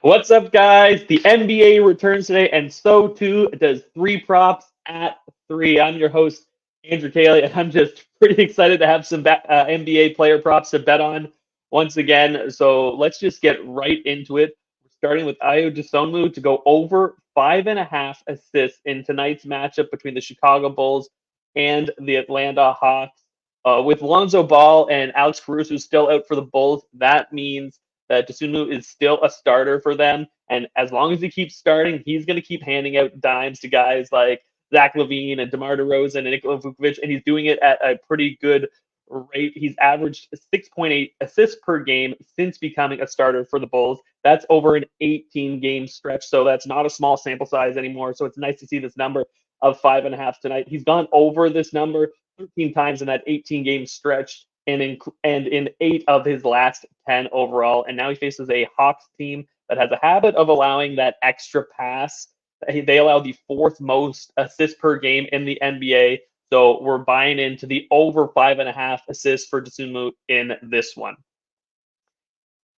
What's up, guys? The NBA returns today, and so too does three props at three. I'm your host, Andrew Caley, and I'm just pretty excited to have some NBA player props to bet on once again. So let's just get right into it. We're starting with Ayo Dosunmu to go over 5.5 assists in tonight's matchup between the Chicago Bulls and the Atlanta Hawks. With Lonzo Ball and Alex Caruso still out for the Bulls, that means that Dosunmu is still a starter for them. And as long as he keeps starting, he's going to keep handing out dimes to guys like Zach LaVine and DeMar DeRozan and Nikola Vukovic, and he's doing it at a pretty good rate. He's averaged 6.8 assists per game since becoming a starter for the Bulls. That's over an 18-game stretch, so that's not a small sample size anymore. So it's nice to see this number of 5.5 tonight. He's gone over this number 13 times in that 18-game stretch, and in 8 of his last 10 overall. And now he faces a Hawks team that has a habit of allowing that extra pass. They allow the fourth most assists per game in the NBA. So we're buying into the over 5.5 assists for Dosunmu in this one.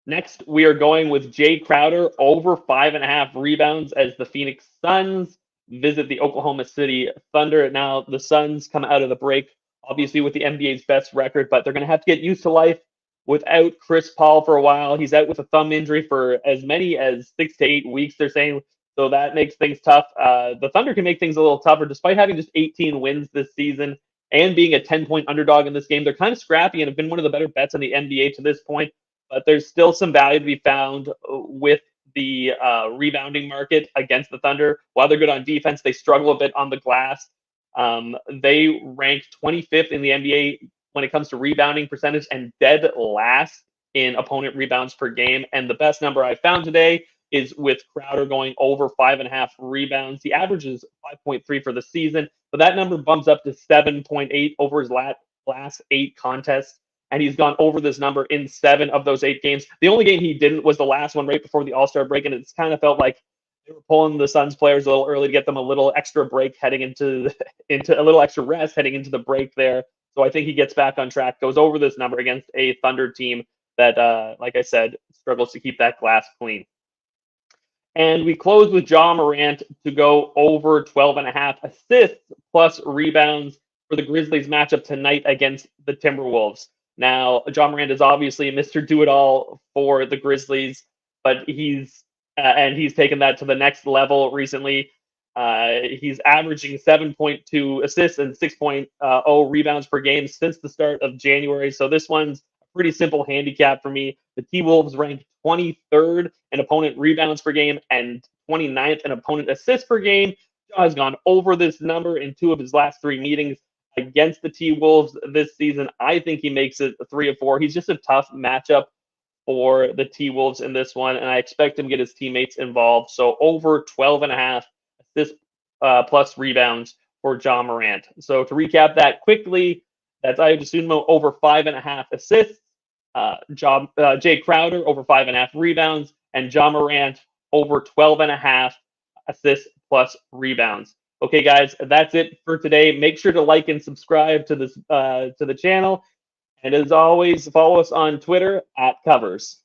Next, we are going with Jay Crowder over 5.5 rebounds as the Phoenix Suns visit the Oklahoma City Thunder. Now, the Suns come out of the break, obviously, with the NBA's best record, but they're going to have to get used to life without Chris Paul for a while. He's out with a thumb injury for as many as 6 to 8 weeks, they're saying. So that makes things tough. The Thunder can make things a little tougher, despite having just 18 wins this season and being a 10-point underdog in this game. They're kind of scrappy and have been one of the better bets in the NBA to this point. But there's still some value to be found with the rebounding market against the Thunder. While they're good on defense, they struggle a bit on the glass. They rank 25th in the NBA when it comes to rebounding percentage and dead last in opponent rebounds per game. And the best number I found today is with Crowder going over 5.5 rebounds. He averages 5.3 for the season, but that number bumps up to 7.8 over his last 8 contests. And he's gone over this number in 7 of those 8 games. The only game he didn't was the last one right before the All-Star break, and it's kind of felt like they were pulling the Suns players a little early to get them a little extra break heading into a little extra rest heading into the break there. So I think he gets back on track, goes over this number against a Thunder team that, like I said, struggles to keep that glass clean. And we close with Ja Morant to go over 12.5 assists plus rebounds for the Grizzlies matchup tonight against the Timberwolves. Now, Ja Morant is obviously Mr. Do-It-All for the Grizzlies, but he's taken that to the next level recently. He's averaging 7.2 assists and 6.0 rebounds per game since the start of January. So this one's a pretty simple handicap for me. The T-Wolves ranked 23rd in opponent rebounds per game and 29th in opponent assists per game. Ja has gone over this number in 2 of his last 3 meetings against the T-Wolves this season. I think he makes it 3 of 4. He's just a tough matchup for the T-Wolves in this one, and I expect him to get his teammates involved. So over 12.5 assists plus rebounds for Ja Morant. So to recap that quickly, that's Ayo Dosunmu over 5.5 assists, Jay Crowder over 5.5 rebounds, and Ja Morant over 12.5 assists plus rebounds. Okay, guys, that's it for today. Make sure to like and subscribe to this to the channel. And as always, follow us on Twitter @Covers.